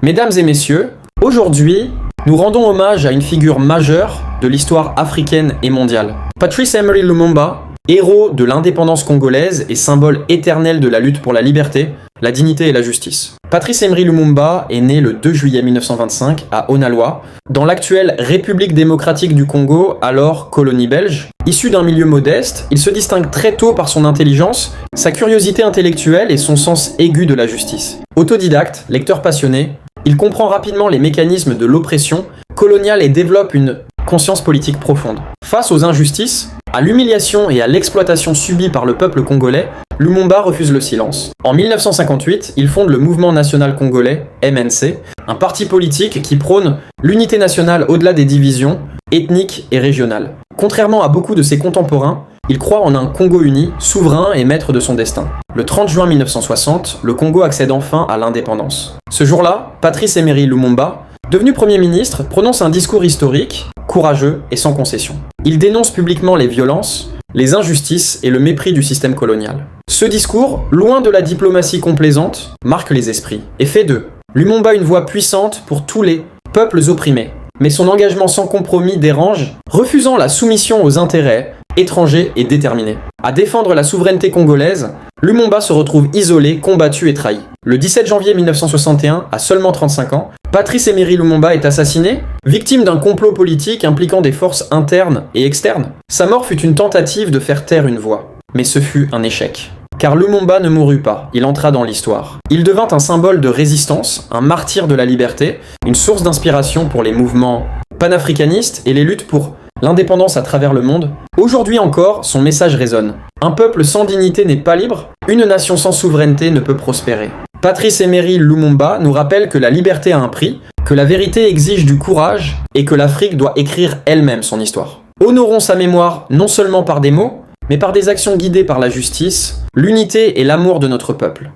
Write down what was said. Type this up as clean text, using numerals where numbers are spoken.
Mesdames et messieurs, aujourd'hui, nous rendons hommage à une figure majeure de l'histoire africaine et mondiale. Patrice Emery Lumumba, héros de l'indépendance congolaise et symbole éternel de la lutte pour la liberté, la dignité et la justice. Patrice Emery Lumumba est né le 2 juillet 1925 à Onalwa, dans l'actuelle République démocratique du Congo, alors colonie belge. Issu d'un milieu modeste, il se distingue très tôt par son intelligence, sa curiosité intellectuelle et son sens aigu de la justice. Autodidacte, lecteur passionné, il comprend rapidement les mécanismes de l'oppression coloniale et développe une conscience politique profonde. Face aux injustices, à l'humiliation et à l'exploitation subie par le peuple congolais, Lumumba refuse le silence. En 1958, il fonde le Mouvement national congolais, MNC, un parti politique qui prône l'unité nationale au-delà des divisions ethniques et régionales. Contrairement à beaucoup de ses contemporains, il croit en un Congo uni, souverain et maître de son destin. Le 30 juin 1960, le Congo accède enfin à l'indépendance. Ce jour-là, Patrice Emery Lumumba, devenu Premier ministre, prononce un discours historique, courageux et sans concession. Il dénonce publiquement les violences, les injustices et le mépris du système colonial. Ce discours, loin de la diplomatie complaisante, marque les esprits et fait de Lumumba une voix puissante pour tous les peuples opprimés. Mais son engagement sans compromis dérange, refusant la soumission aux intérêts étrangers et déterminé. À défendre la souveraineté congolaise, Lumumba se retrouve isolé, combattu et trahi. Le 17 janvier 1961, à seulement 35 ans, Patrice Emery Lumumba est assassiné, victime d'un complot politique impliquant des forces internes et externes. Sa mort fut une tentative de faire taire une voix. Mais ce fut un échec. Car Lumumba ne mourut pas, il entra dans l'histoire. Il devint un symbole de résistance, un martyr de la liberté, une source d'inspiration pour les mouvements panafricanistes et les luttes pour l'indépendance à travers le monde. Aujourd'hui encore, son message résonne. Un peuple sans dignité n'est pas libre, une nation sans souveraineté ne peut prospérer. Patrice Emery Lumumba nous rappelle que la liberté a un prix, que la vérité exige du courage et que l'Afrique doit écrire elle-même son histoire. Honorons sa mémoire non seulement par des mots, mais par des actions guidées par la justice, l'unité et l'amour de notre peuple.